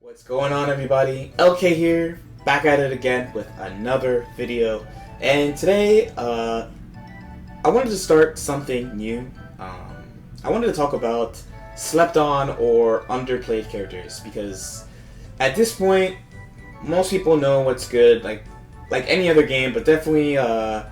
What's going on, everybody? LK here, back at it again with another video. And today, I wanted to start something new. I wanted to talk about slept on or underplayed characters, because at this point, most people know what's good, like any other game, but definitely a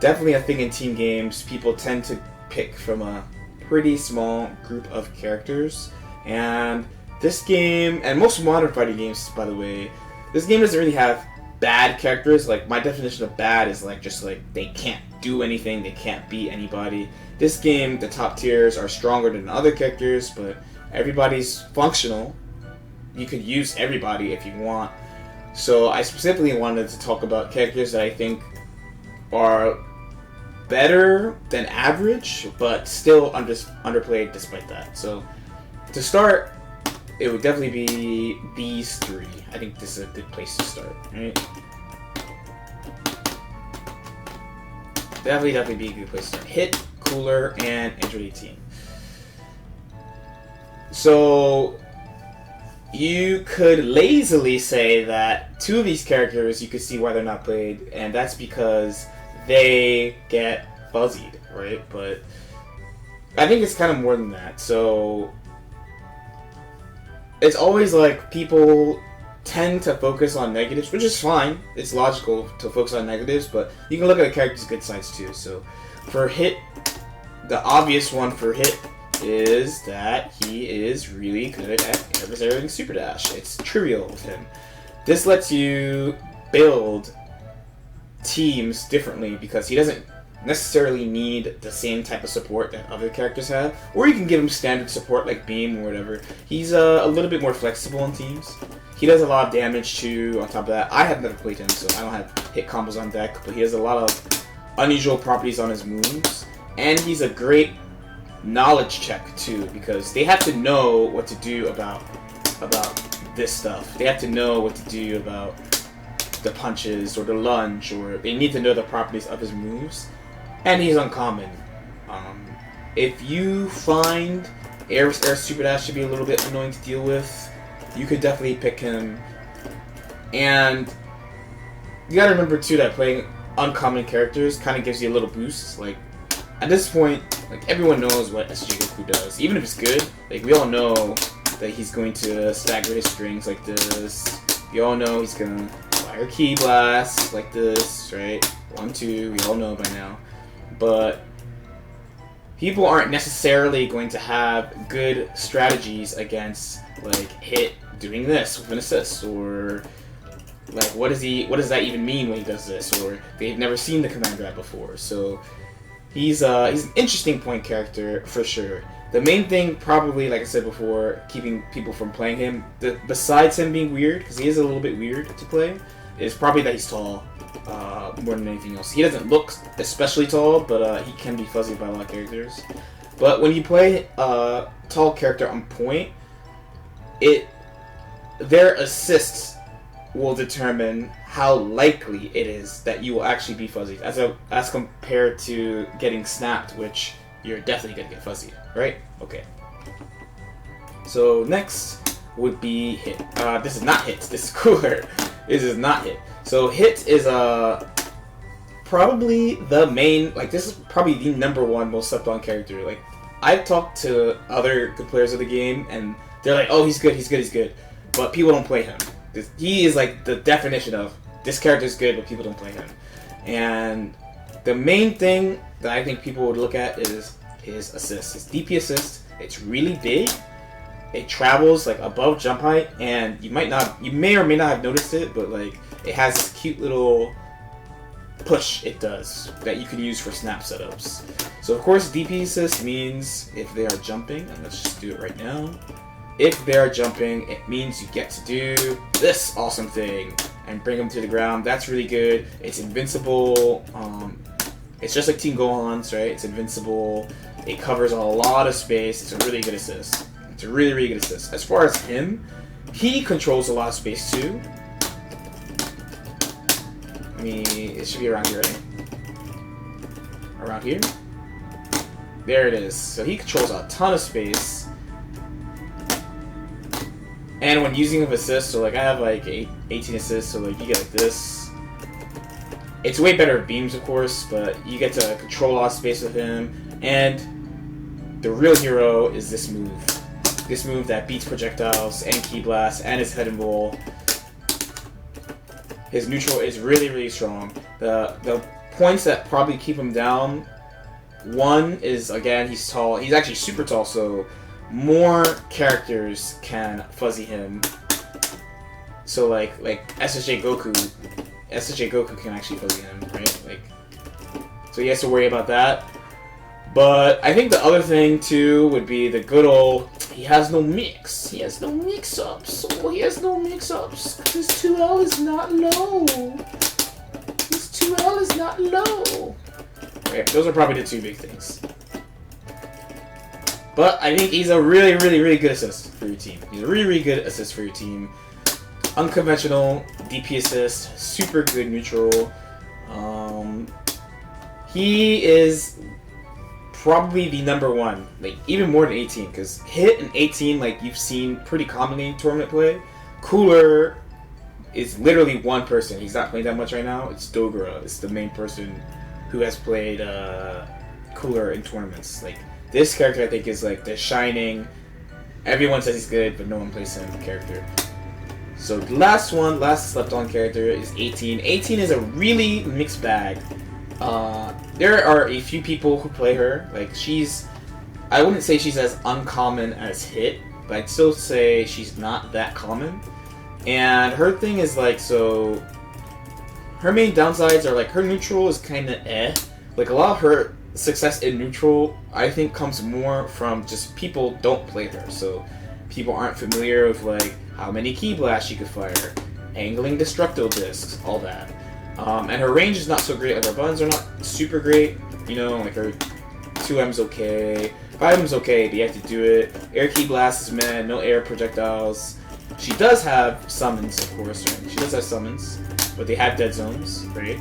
thing in team games. People tend to pick from a pretty small group of characters, and this game, and most modern fighting games, by the way, this game doesn't really have bad characters. Like, my definition of bad is just they can't do anything, they can't beat anybody. This game, the top tiers are stronger than other characters, but everybody's functional. You could use everybody if you want. So I specifically wanted to talk about characters that I think are better than average, but still underplayed despite that. So to start, it would definitely be these three. I think this is a good place to start, right? Definitely be a good place to start. Hit, Cooler, and Enter 18. So you could lazily say that two of these characters, you could see why they're not played, and that's because they get fuzzied, right? But I think it's kind of more than that. So it's always like people tend to focus on negatives, which is fine. It's logical to focus on negatives, but you can look at a character's good sides too. So for Hit, the obvious one for Hit is that he is really good at adversary super dash. It's trivial with him. This lets you build teams differently because he doesn't necessarily need the same type of support that other characters have, or you can give him standard support like Beam or whatever. He's a little bit more flexible in teams. He does a lot of damage too. On top of that, I have never played him, so I don't have hit combos on deck, but he has a lot of unusual properties on his moves, and he's a great knowledge check too, because they have to know what to do about this stuff. They have to know what to do about the punches or the lunge, or they need to know the properties of his moves. And he's uncommon. If you find Air Super Dash to be a little bit annoying to deal with, you could definitely pick him. And you gotta remember too that playing uncommon characters kind of gives you a little boost. Like, at this point, everyone knows what SJ Goku does. Even if it's good, we all know that he's going to stagger his strings like this. We all know he's gonna fire Ki Blast like this, right? 1, 2, we all know by now. But people aren't necessarily going to have good strategies against Hit doing this with an assist, or what does that even mean when he does this, or they've never seen the command grab before. So he's an interesting point character for sure. The main thing, probably, like I said before, keeping people from playing him, besides him being weird, because he is a little bit weird to play, is probably that he's tall. More than anything else. He doesn't look especially tall, but he can be fuzzy by a lot of characters. But when you play a tall character on point, their assists will determine how likely it is that you will actually be fuzzy, as compared to getting snapped, which you're definitely gonna get fuzzy, right? Okay. So next would be Hit. This is not Hit. This is Cooler. This is not Hit. So Hit is probably the main, this is probably the #1 most slept on character. I've talked to other good players of the game, and they're like, oh, he's good, but people don't play him. He is the definition of, this character's good, but people don't play him. And the main thing that I think people would look at is his assist. His DP assist, it's really big. It travels above jump height, and you may or may not have noticed it, but it has this cute little push it does that you can use for snap setups. So of course DP assist means if they are jumping, and let's just do it right now. If they are jumping, it means you get to do this awesome thing and bring them to the ground. That's really good. It's invincible. It's just like Team Gohan's, right? It's invincible. It covers a lot of space. It's a really good assist. It's a really, really good assist. As far as him, he controls a lot of space too. I mean, it should be around here, right? Around here? There it is. So he controls a ton of space. And when using of assists, so like I have like 18 assists, so like you get like this. It's way better at beams, of course, but you get to control a lot of space with him. And the real hero is this move. This move that beats projectiles and Ki Blast and his head and roll. His neutral is really, really strong. The points that probably keep him down, one is, again, he's tall. He's actually super tall, so more characters can fuzzy him. So like SSJ Goku can actually fuzzy him, right? Like, so he has to worry about that. But I think the other thing too would be the good old, he has no mix. He has no mix-ups. Oh, he has no mix-ups. His 2L is not low. His 2L is not low. Okay, those are probably the two big things. But I think he's a really, really, really good assist for your team. He's a really, really good assist for your team. Unconventional DP assist, super good neutral. He is probably the #1, like even more than 18, because hit and 18, like you've seen pretty commonly in tournament play. Cooler is literally one person. He's not playing that much right now. It's Dogura. It's the main person who has played Cooler in tournaments. Like this character, I think, is like the shining. Everyone says he's good, but no one plays him character. So the last slept-on character is 18. 18 is a really mixed bag. There are a few people who play her. Like I wouldn't say she's as uncommon as Hit, but I'd still say she's not that common. And her thing is like, so her main downsides are like her neutral is kind of eh. Like a lot of her success in neutral, I think, comes more from just people don't play her. So people aren't familiar with like how many Ki Blasts she could fire, angling destructo discs, all that. And her range is not so great. Like her buttons are not super great. You know, like her 2M's okay, 5M's okay, but you have to do it. Air Ki Blast is meh, no air projectiles. She does have summons, of course, right? She does have summons, but they have dead zones, right?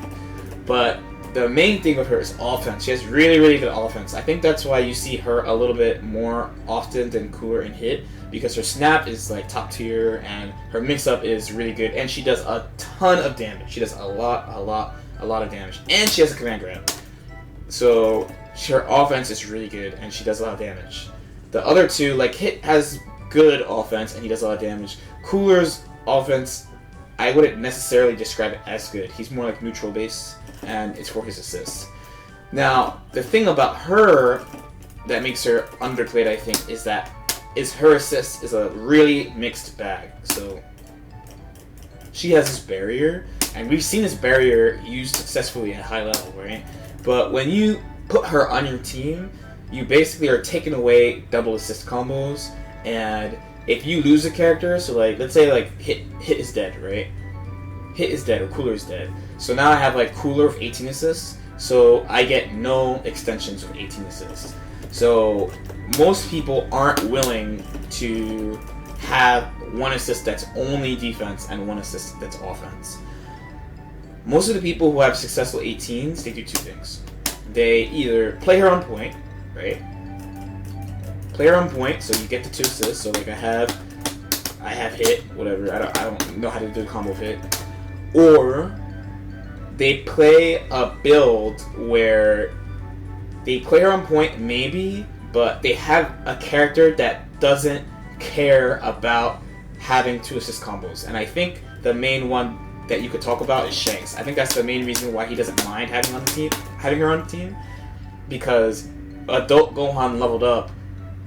But the main thing with her is offense. She has really, really good offense. I think that's why you see her a little bit more often than Cooler and Hit, because her snap is like top tier and her mix-up is really good, and she does a ton of damage. She does a lot of damage, and she has a command grab. So her offense is really good, and she does a lot of damage. The other two, like Hit has good offense, and he does a lot of damage. Cooler's offense, I wouldn't necessarily describe it as good. He's more like neutral base, and it's for his assists. Now, the thing about her that makes her underplayed, I think, is her assist is a really mixed bag. So she has this barrier, and we've seen this barrier used successfully at high level, right? But when you put her on your team, you basically are taking away double assist combos, and if you lose a character, so like let's say like Hit is dead, right? Hit is dead or Cooler is dead. So now I have like Cooler with 18 assists, so I get no extensions with 18 assists. So most people aren't willing to have one assist that's only defense and one assist that's offense. Most of the people who have successful 18s, they do two things. They either play her on point, right? Play her on point, so you get the 2 assists. So like I have Hit, whatever. I don't know how to do the combo of Hit. Or they play a build where they play her on point, maybe, but they have a character that doesn't care about having 2 assist combos. And I think the main one that you could talk about is Shanks. I think that's the main reason why he doesn't mind having her on the team, because Adult Gohan leveled up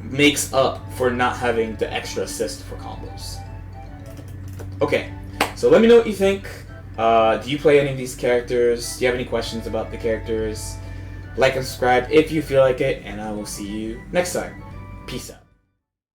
makes up for not having the extra assist for combos. Okay, so let me know what you think. Do you play any of these characters? Do you have any questions about the characters? Like and subscribe if you feel like it, and I will see you next time. Peace out.